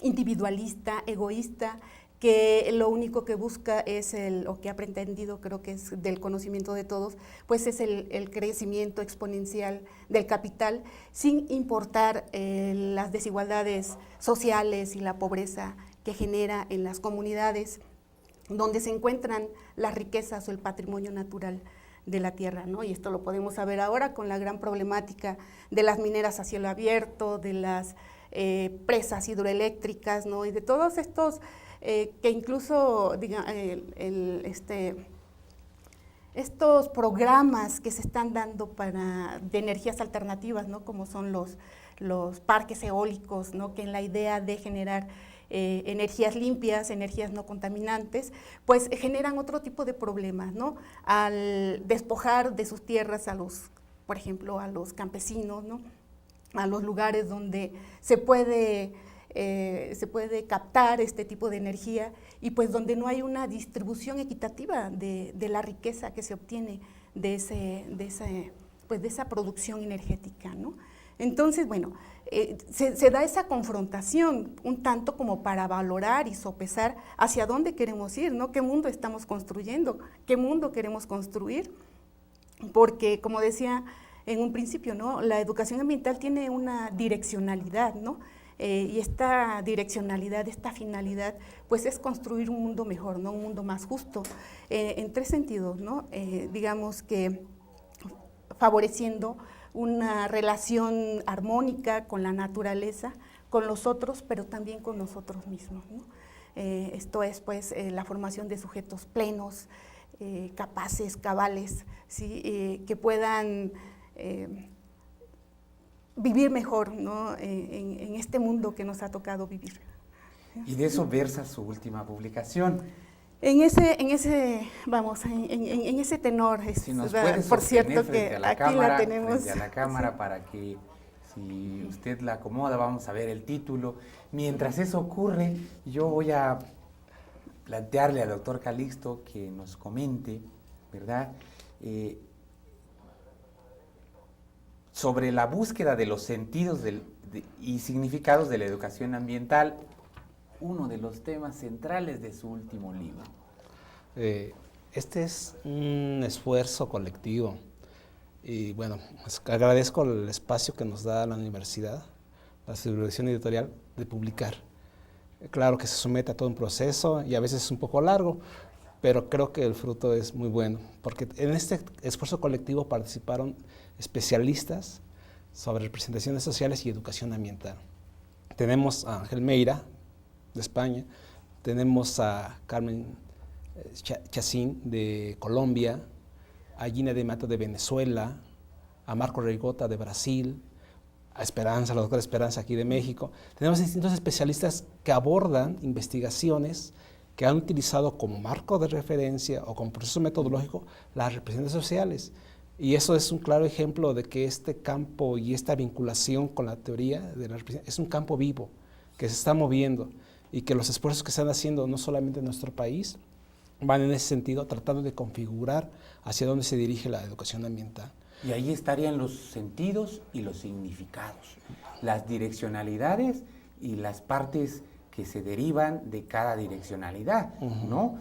individualista, egoísta, que lo único que busca es o que ha pretendido, creo que es del conocimiento de todos, pues es el crecimiento exponencial del capital, sin importar las desigualdades sociales y la pobreza que genera en las comunidades donde se encuentran las riquezas o el patrimonio natural de la tierra, ¿no? Y esto lo podemos saber ahora con la gran problemática de las mineras a cielo abierto, de las presas hidroeléctricas, ¿no? Y de todos estos que incluso estos programas que se están dando de energías alternativas, ¿no? Como son los parques eólicos, ¿no? Que en la idea de generar energías limpias, energías no contaminantes, pues generan otro tipo de problemas, ¿no? Al despojar de sus tierras por ejemplo, a los campesinos, ¿no? A los lugares donde se puede captar este tipo de energía y pues donde no hay una distribución equitativa de la riqueza que se obtiene de esa producción energética, ¿no? Entonces, bueno, se da esa confrontación un tanto como para valorar y sopesar hacia dónde queremos ir, ¿no? ¿Qué mundo estamos construyendo? ¿Qué mundo queremos construir? Porque, como decía en un principio, ¿no? La educación ambiental tiene una direccionalidad, ¿no? Y esta direccionalidad, esta finalidad, pues es construir un mundo mejor, ¿no? Un mundo más justo, en tres sentidos, ¿no? Digamos que favoreciendo una relación armónica con la naturaleza, con los otros, pero también con nosotros mismos, ¿no? Esto es, pues, la formación de sujetos plenos, capaces, cabales, ¿sí? Que puedan vivir mejor, ¿no? En este mundo que nos ha tocado vivir. Y de eso versa su última publicación. En ese tenor, Si nos puede por cierto que aquí la tenemos. Frente a la cámara, sí, para que, si usted la acomoda, vamos a ver el título. Mientras eso ocurre, yo voy a plantearle al doctor Calixto que nos comente, ¿verdad?, sobre la búsqueda de los sentidos y significados de la educación ambiental, uno de los temas centrales de su último libro. Este es un esfuerzo colectivo y bueno, pues agradezco el espacio que nos da la universidad, la subdirección editorial, de publicar. Claro que se somete a todo un proceso y a veces es un poco largo, pero creo que el fruto es muy bueno, porque en este esfuerzo colectivo participaron especialistas sobre representaciones sociales y educación ambiental. Tenemos a Ángel Meira, de España, tenemos a Carmen Chacín, de Colombia, a Gina de Mato, de Venezuela, a Marco Reigota, de Brasil, a Esperanza, la doctora Esperanza, aquí de México. Tenemos distintos especialistas que abordan investigaciones que han utilizado como marco de referencia o como proceso metodológico las representaciones sociales. Y eso es un claro ejemplo de que este campo y esta vinculación con la teoría de la representación es un campo vivo, que se está moviendo y que los esfuerzos que están haciendo no solamente en nuestro país van en ese sentido, tratando de configurar hacia dónde se dirige la educación ambiental. Y ahí estarían los sentidos y los significados, las direccionalidades y las partes que se derivan de cada direccionalidad, ¿no?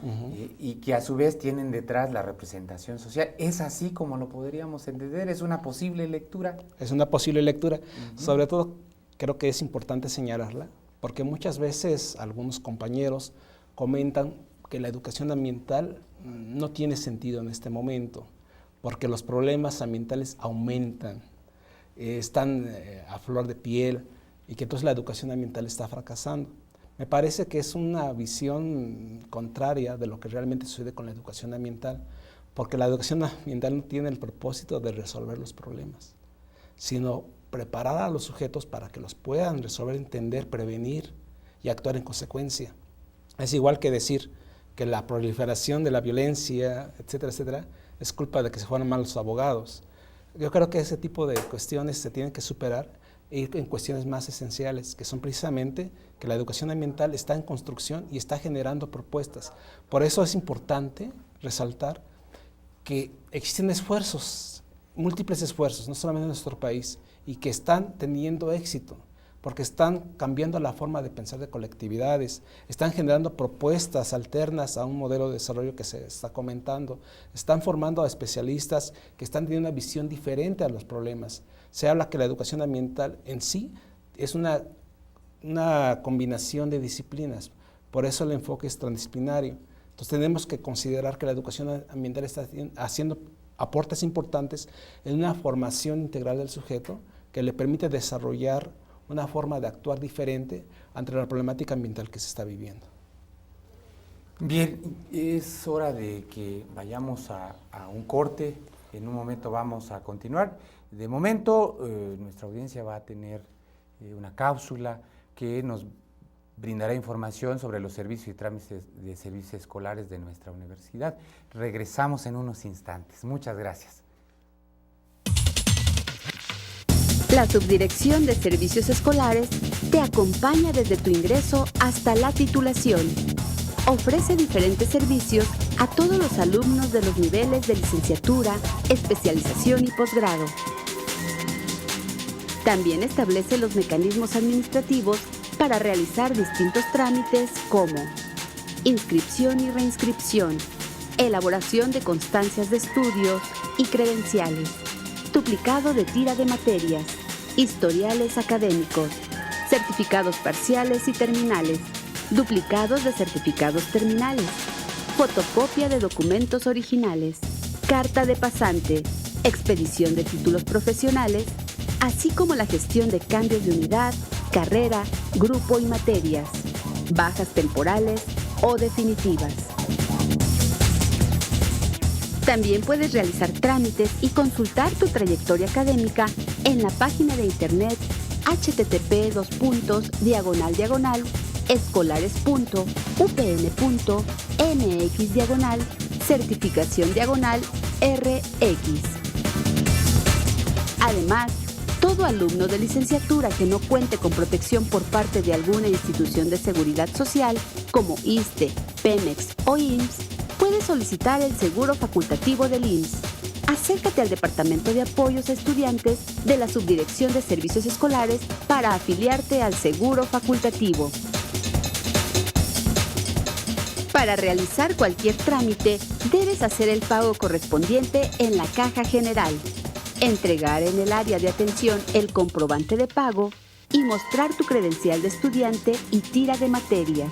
Y que a su vez tienen detrás la representación social. ¿Es así como lo podríamos entender? ¿Es una posible lectura? Es una posible lectura. Sobre todo, creo que es importante señalarla, porque muchas veces algunos compañeros comentan que la educación ambiental no tiene sentido en este momento, porque los problemas ambientales aumentan. están a flor de piel y que entonces la educación ambiental está fracasando. Me parece que es una visión contraria de lo que realmente sucede con la educación ambiental, porque la educación ambiental no tiene el propósito de resolver los problemas, sino preparar a los sujetos para que los puedan resolver, entender, prevenir y actuar en consecuencia. Es igual que decir que la proliferación de la violencia, etcétera, etcétera, es culpa de que se fueron mal los abogados. Yo creo que ese tipo de cuestiones se tienen que superar e ir en cuestiones más esenciales, que son precisamente que la educación ambiental está en construcción y está generando propuestas. Por eso es importante resaltar que existen esfuerzos, múltiples esfuerzos, no solamente en nuestro país, y que están teniendo éxito, porque están cambiando la forma de pensar de colectividades, están generando propuestas alternas a un modelo de desarrollo que se está comentando, están formando a especialistas que están teniendo una visión diferente a los problemas. Se habla que la educación ambiental en sí es una combinación de disciplinas, por eso el enfoque es transdisciplinario. Entonces tenemos que considerar que la educación ambiental está haciendo aportes importantes en una formación integral del sujeto que le permite desarrollar una forma de actuar diferente ante la problemática ambiental que se está viviendo. Bien, es hora de que vayamos a un corte. En un momento vamos a continuar. De momento, nuestra audiencia va a tener una cápsula que nos brindará información sobre los servicios y trámites de servicios escolares de nuestra universidad. Regresamos en unos instantes. Muchas gracias. La Subdirección de Servicios Escolares te acompaña desde tu ingreso hasta la titulación. Ofrece diferentes servicios a todos los alumnos de los niveles de licenciatura, especialización y posgrado. También establece los mecanismos administrativos para realizar distintos trámites como inscripción y reinscripción, elaboración de constancias de estudios y credenciales, duplicado de tira de materias, historiales académicos, certificados parciales y terminales, duplicados de certificados terminales, fotocopia de documentos originales, carta de pasante, expedición de títulos profesionales, así como la gestión de cambios de unidad, carrera, grupo y materias, bajas temporales o definitivas. También puedes realizar trámites y consultar tu trayectoria académica en la página de internet http://escolares.upn.mx/certificación/RX. Además, todo alumno de licenciatura que no cuente con protección por parte de alguna institución de seguridad social, como ISSSTE, Pemex o IMSS, puede solicitar el seguro facultativo del IMSS. Acércate al Departamento de Apoyos a Estudiantes de la Subdirección de Servicios Escolares para afiliarte al seguro facultativo. Para realizar cualquier trámite, debes hacer el pago correspondiente en la Caja General, entregar en el área de atención el comprobante de pago y mostrar tu credencial de estudiante y tira de materias.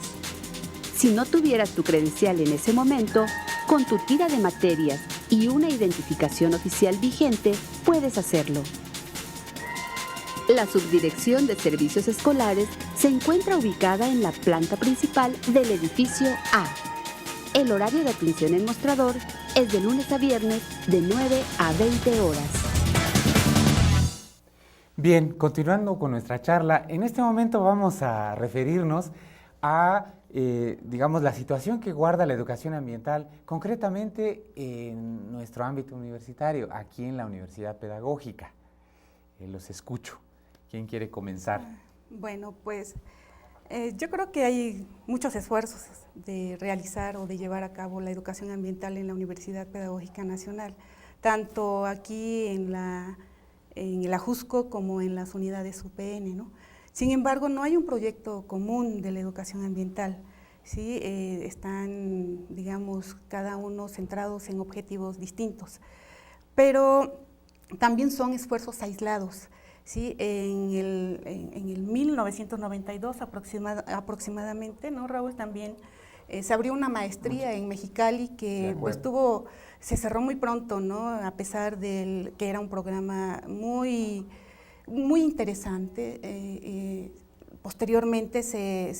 Si no tuvieras tu credencial en ese momento, con tu tira de materias y una identificación oficial vigente, puedes hacerlo. La Subdirección de Servicios Escolares se encuentra ubicada en la planta principal del edificio A. El horario de atención en mostrador es de lunes a viernes de 9 a 20 horas. Bien, continuando con nuestra charla, en este momento vamos a referirnos a, digamos, la situación que guarda la educación ambiental, concretamente en nuestro ámbito universitario, aquí en la Universidad Pedagógica. Los escucho. ¿Quién quiere comenzar? Bueno, pues yo creo que hay muchos esfuerzos de realizar o de llevar a cabo la educación ambiental en la Universidad Pedagógica Nacional, tanto aquí en el Ajusco como en las unidades UPN, ¿no? Sin embargo, no hay un proyecto común de la educación ambiental, ¿sí? Están, digamos, cada uno centrados en objetivos distintos, pero también son esfuerzos aislados, ¿sí? En el 1992 aproximadamente, ¿no, Raúl? También se abrió una maestría en Mexicali que pues se cerró muy pronto, ¿no? A pesar de que era un programa muy muy interesante. Posteriormente se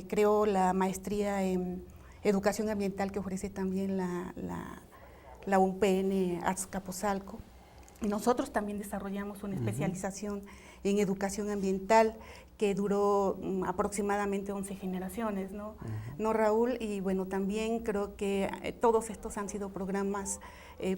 creó la maestría en educación ambiental que ofrece también la UPN Azcapotzalco. Nosotros también desarrollamos una especialización en educación ambiental que duró aproximadamente 11 generaciones, ¿no? ¿No, Raúl? Y bueno, también creo que todos estos han sido programas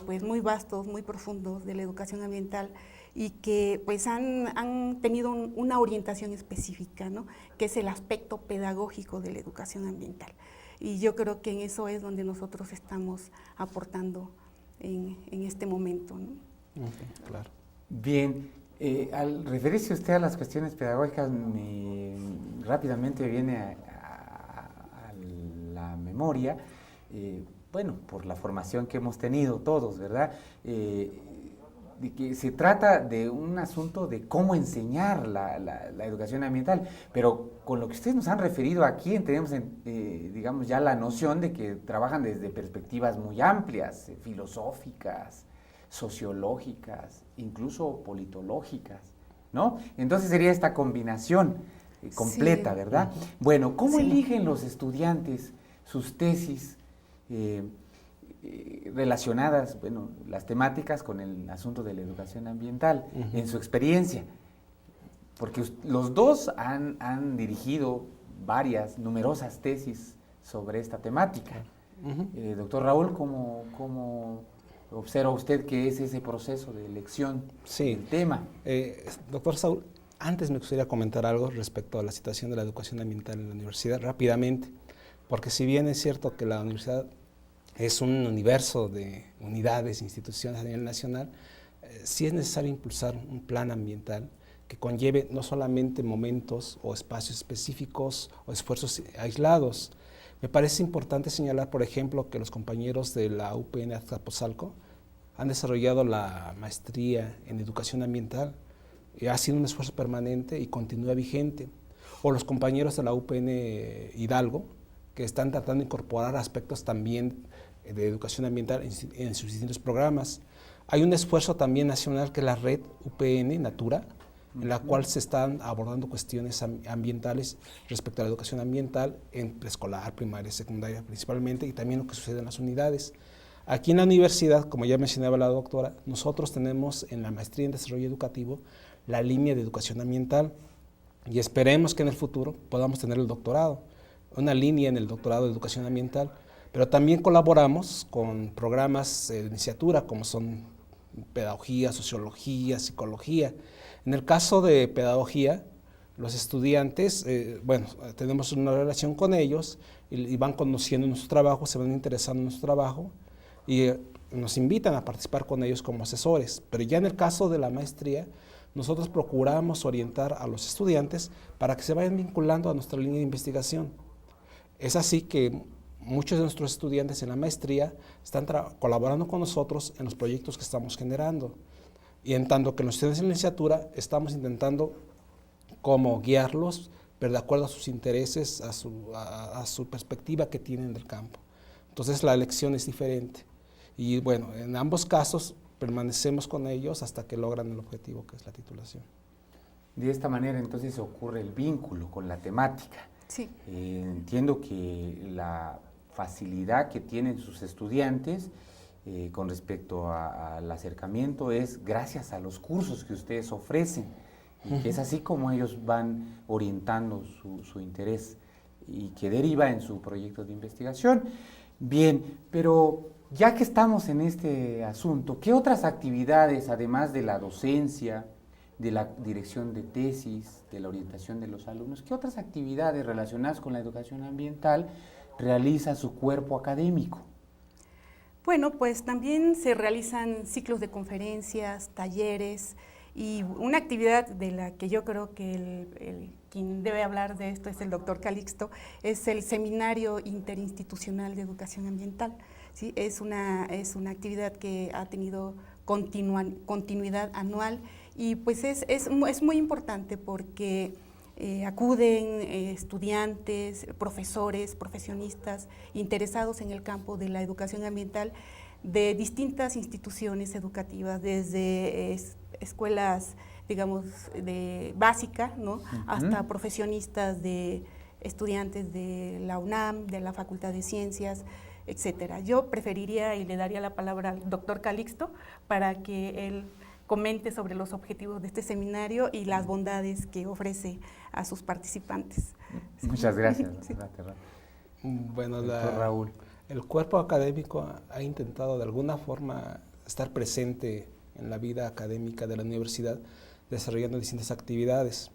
pues muy vastos, muy profundos de la educación ambiental y que pues han tenido una orientación específica, ¿no? Que es el aspecto pedagógico de la educación ambiental. Y yo creo que en eso es donde nosotros estamos aportando en este momento, ¿no? Claro. Bien, al referirse usted a las cuestiones pedagógicas, rápidamente me viene a la memoria, bueno, por la formación que hemos tenido todos, ¿verdad? De que se trata de un asunto de cómo enseñar la educación ambiental, pero con lo que ustedes nos han referido aquí tenemos, digamos, ya la noción de que trabajan desde perspectivas muy amplias, filosóficas, sociológicas, incluso politológicas, ¿no? Entonces sería esta combinación completa, sí, ¿verdad? Bueno, ¿cómo eligen los estudiantes sus tesis relacionadas, bueno, las temáticas con el asunto de la educación ambiental, en su experiencia? Porque los dos han dirigido numerosas tesis sobre esta temática. Doctor Raúl, ¿cómo observa usted qué es ese proceso de elección del tema? Doctor Saúl, antes me gustaría comentar algo respecto a la situación de la educación ambiental en la universidad, rápidamente, porque si bien es cierto que la universidad es un universo de unidades, instituciones a nivel nacional, sí es necesario impulsar un plan ambiental que conlleve no solamente momentos o espacios específicos o esfuerzos aislados. Me parece importante señalar, por ejemplo, que los compañeros de la UPN Azcapotzalco han desarrollado la maestría en educación ambiental, y ha sido un esfuerzo permanente y continúa vigente. O los compañeros de la UPN Hidalgo, que están tratando de incorporar aspectos también de educación ambiental en sus distintos programas. Hay un esfuerzo también nacional que es la red UPN Natura, en la cual se están abordando cuestiones ambientales respecto a la educación ambiental en preescolar, primaria, secundaria principalmente, y también lo que sucede en las unidades. Aquí en la universidad, como ya mencionaba la doctora, nosotros tenemos en la maestría en desarrollo educativo la línea de educación ambiental y esperemos que en el futuro podamos tener el doctorado, una línea en el doctorado de educación ambiental, pero también colaboramos con programas de licenciatura como son pedagogía, sociología, psicología. En el caso de pedagogía, los estudiantes, bueno, tenemos una relación con ellos y van conociendo nuestro trabajo, se van interesando en nuestro trabajo y nos invitan a participar con ellos como asesores. Pero ya en el caso de la maestría, nosotros procuramos orientar a los estudiantes para que se vayan vinculando a nuestra línea de investigación. Es así que muchos de nuestros estudiantes en la maestría están colaborando con nosotros en los proyectos que estamos generando. Y en tanto que los estudiantes en licenciatura estamos intentando cómo guiarlos, pero de acuerdo a sus intereses, a su perspectiva que tienen del campo. Entonces la elección es diferente. Y bueno, en ambos casos permanecemos con ellos hasta que logran el objetivo que es la titulación. De esta manera entonces ocurre el vínculo con la temática. Sí. Entiendo que la facilidad que tienen sus estudiantes con respecto al acercamiento es gracias a los cursos que ustedes ofrecen y que es así como ellos van orientando su interés y que deriva en su proyecto de investigación. Bien, pero ya que estamos en este asunto, ¿qué otras actividades, además de la docencia, de la dirección de tesis, de la orientación de los alumnos, qué otras actividades relacionadas con la educación ambiental realiza su cuerpo académico? Bueno, pues también se realizan ciclos de conferencias, talleres, y una actividad de la que yo creo que quien debe hablar de esto es el doctor Calixto, es el Seminario Interinstitucional de Educación Ambiental. ¿Sí? Es una actividad que ha tenido continuidad anual y pues es muy importante porque acuden estudiantes, profesores, profesionistas interesados en el campo de la educación ambiental de distintas instituciones educativas, desde escuelas, digamos, de básica, ¿no? Hasta profesionistas, de estudiantes de la UNAM, de la Facultad de Ciencias, etcétera. Yo preferiría y le daría la palabra al doctor Calixto para que él comente sobre los objetivos de este seminario y las bondades que ofrece a sus participantes. Muchas gracias. Sí. Bueno, Raúl. el cuerpo académico ha intentado de alguna forma estar presente en la vida académica de la universidad, desarrollando distintas actividades.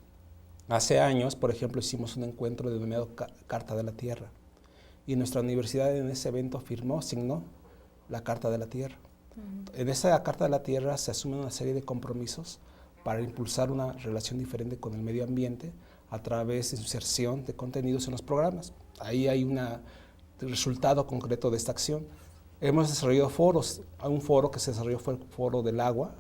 Hace años, por ejemplo, hicimos un encuentro denominado Carta de la Tierra, y nuestra universidad en ese evento signó la Carta de la Tierra. En esa Carta de la Tierra se asumen una serie de compromisos para impulsar una relación diferente con el medio ambiente a través de inserción de contenidos en los programas. Ahí hay un resultado concreto de esta acción. Hemos desarrollado foros. Un foro que se desarrolló fue el Foro del Agua,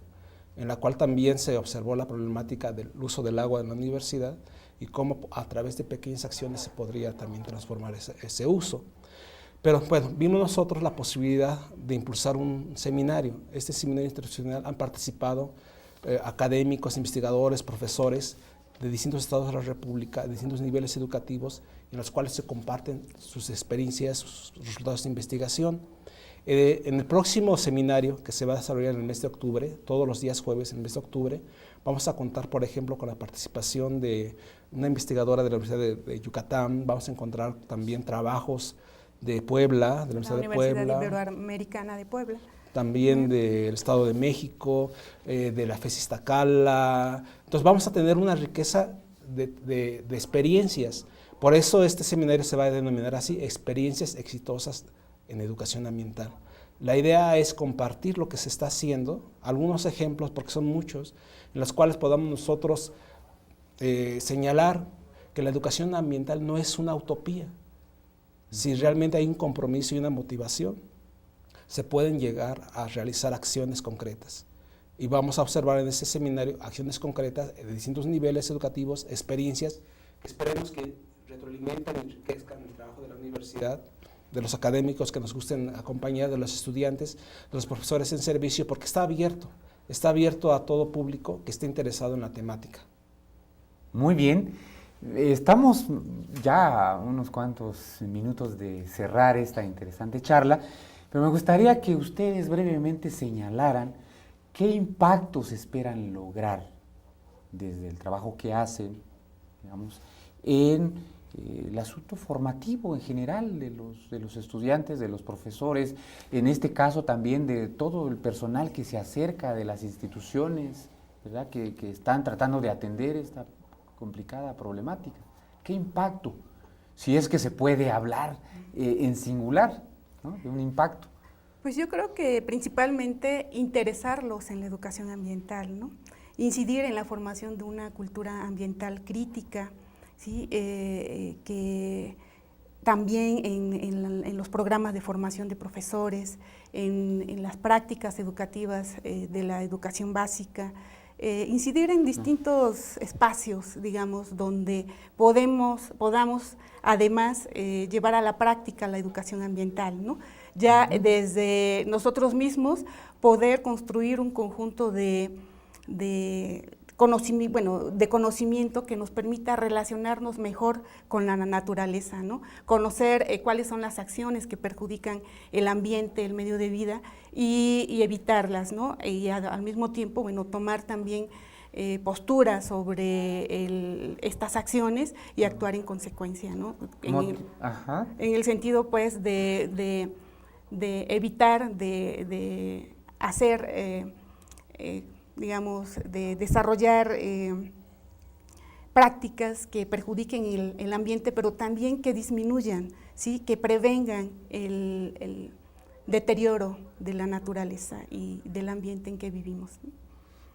en la cual también se observó la problemática del uso del agua en la universidad y cómo a través de pequeñas acciones se podría también transformar ese uso. Pero bueno, vimos nosotros la posibilidad de impulsar un seminario. Este seminario internacional han participado académicos, investigadores, profesores de distintos estados de la República, de distintos niveles educativos, en los cuales se comparten sus experiencias, sus resultados de investigación. En el próximo seminario, que se va a desarrollar en el mes de octubre, todos los días jueves en el mes de octubre, vamos a contar, por ejemplo, con la participación de una investigadora de la Universidad de Yucatán. Vamos a encontrar también trabajos de Puebla, de la Universidad de Puebla. La Universidad Iberoamericana de Puebla. También del Estado de México, de la FES Iztacala. Entonces vamos a tener una riqueza de experiencias. Por eso este seminario se va a denominar así, Experiencias Exitosas en Educación Ambiental. La idea es compartir lo que se está haciendo, algunos ejemplos, porque son muchos, en los cuales podamos nosotros señalar que la educación ambiental no es una utopía. Si realmente hay un compromiso y una motivación, se pueden llegar a realizar acciones concretas. Y vamos a observar en este seminario acciones concretas de distintos niveles educativos, experiencias que esperemos que retroalimenten y enriquezcan el trabajo de la universidad, de los académicos que nos gusten acompañar, de los estudiantes, de los profesores en servicio, porque está abierto a todo público que esté interesado en la temática. Muy bien. Estamos ya a unos cuantos minutos de cerrar esta interesante charla, pero me gustaría que ustedes brevemente señalaran qué impactos esperan lograr desde el trabajo que hacen, digamos, en el asunto formativo en general de los estudiantes, de los profesores, en este caso también de todo el personal que se acerca de las instituciones, ¿verdad?, que están tratando de atender esta complicada problemática. ¿Qué impacto? Si es que se puede hablar en singular, ¿no?, de un impacto. Pues yo creo que principalmente interesarlos en la educación ambiental, ¿no? Incidir en la formación de una cultura ambiental crítica, ¿sí? Que también en los programas de formación de profesores, en las prácticas educativas de la educación básica, incidir en distintos espacios, digamos, donde podamos además llevar a la práctica la educación ambiental, ¿no? Ya desde nosotros mismos poder construir un conjunto de conocimiento que nos permita relacionarnos mejor con la naturaleza, ¿no? Conocer cuáles son las acciones que perjudican el ambiente, el medio de vida y evitarlas, ¿no? Y al mismo tiempo, bueno, tomar también posturas sobre estas acciones y actuar en consecuencia, ¿no? En el sentido, pues, de evitar, de hacer, digamos, de desarrollar prácticas que perjudiquen el ambiente, pero también que disminuyan, ¿sí?, que prevengan el deterioro de la naturaleza y del ambiente en que vivimos, ¿no?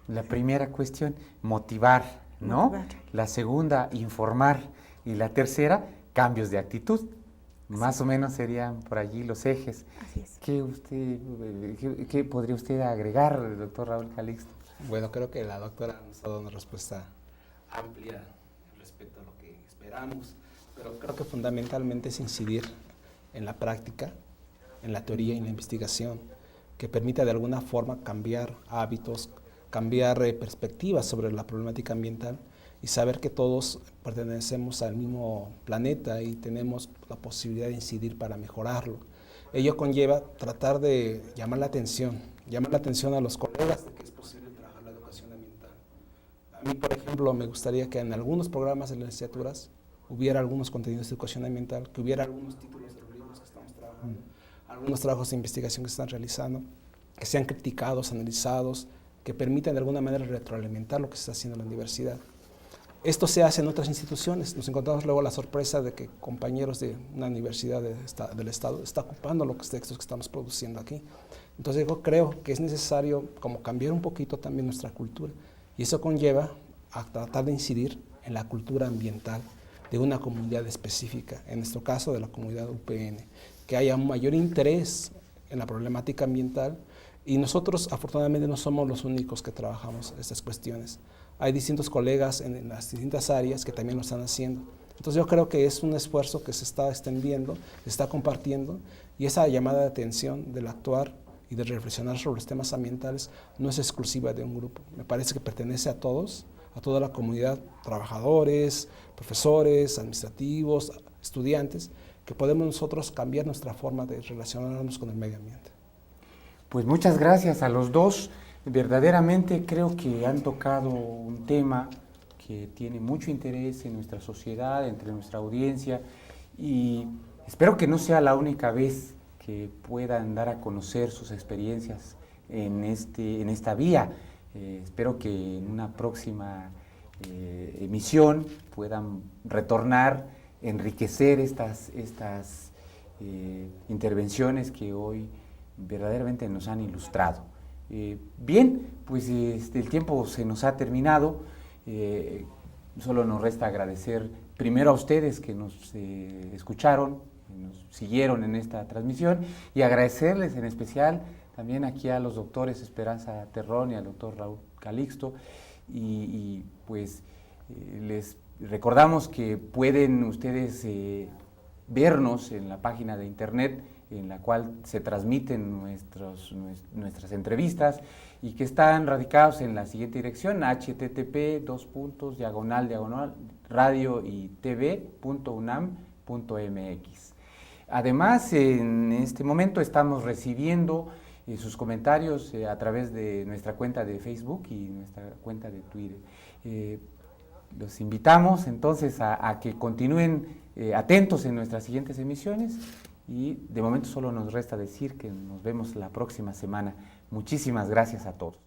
La primera cuestión, motivar, ¿no? Motivar. La segunda, informar. Y la tercera, cambios de actitud. Más o menos serían por allí los ejes. Así es. ¿Qué podría usted agregar, doctor Raúl Calixto? Bueno, creo que la doctora nos ha dado una respuesta amplia respecto a lo que esperamos, pero creo que fundamentalmente es incidir en la práctica, en la teoría y en la investigación. que permita de alguna forma cambiar hábitos, cambiar perspectivas sobre la problemática ambiental y saber que todos pertenecemos al mismo planeta y tenemos la posibilidad de incidir para mejorarlo. Ello conlleva tratar de llamar la atención a los colegas de que es posible trabajar la educación ambiental. A mí, por ejemplo, me gustaría que en algunos programas de las licenciaturas hubiera algunos contenidos de educación ambiental, que hubiera algunos títulos de los libros que estamos trabajando, algunos trabajos de investigación que se están realizando, que sean criticados, analizados, que permitan de alguna manera retroalimentar lo que se está haciendo en la universidad. Esto se hace en otras instituciones. Nos encontramos luego la sorpresa de que compañeros de una universidad del Estado están ocupando los textos que estamos produciendo aquí. Entonces yo creo que es necesario como cambiar un poquito también nuestra cultura y eso conlleva a tratar de incidir en la cultura ambiental de una comunidad específica, en nuestro caso de la comunidad UPN, que haya un mayor interés en la problemática ambiental y nosotros afortunadamente no somos los únicos que trabajamos estas cuestiones. Hay distintos colegas en las distintas áreas que también lo están haciendo. Entonces yo creo que es un esfuerzo que se está extendiendo, se está compartiendo y esa llamada de atención del actuar y de reflexionar sobre los temas ambientales no es exclusiva de un grupo. Me parece que pertenece a todos, a toda la comunidad, trabajadores, profesores, administrativos, estudiantes, que podemos nosotros cambiar nuestra forma de relacionarnos con el medio ambiente. Pues muchas gracias a los dos. Verdaderamente creo que han tocado un tema que tiene mucho interés en nuestra sociedad, entre nuestra audiencia, y espero que no sea la única vez que puedan dar a conocer sus experiencias en esta vía. Espero que en una próxima emisión puedan retornar, enriquecer estas intervenciones que hoy verdaderamente nos han ilustrado. Bien, pues el tiempo se nos ha terminado. Solo nos resta agradecer primero a ustedes que nos escucharon, nos siguieron en esta transmisión y agradecerles en especial también aquí a los doctores Esperanza Terrón y al doctor Raúl Calixto y pues les recordamos que pueden ustedes vernos en la página de internet en la cual se transmiten nuestras entrevistas y que están radicados en la siguiente dirección: http://radio-y-tv.unam.mx. Además, en este momento estamos recibiendo sus comentarios a través de nuestra cuenta de Facebook y nuestra cuenta de Twitter. Los invitamos entonces a que continúen atentos en nuestras siguientes emisiones. Y de momento solo nos resta decir que nos vemos la próxima semana. Muchísimas gracias a todos.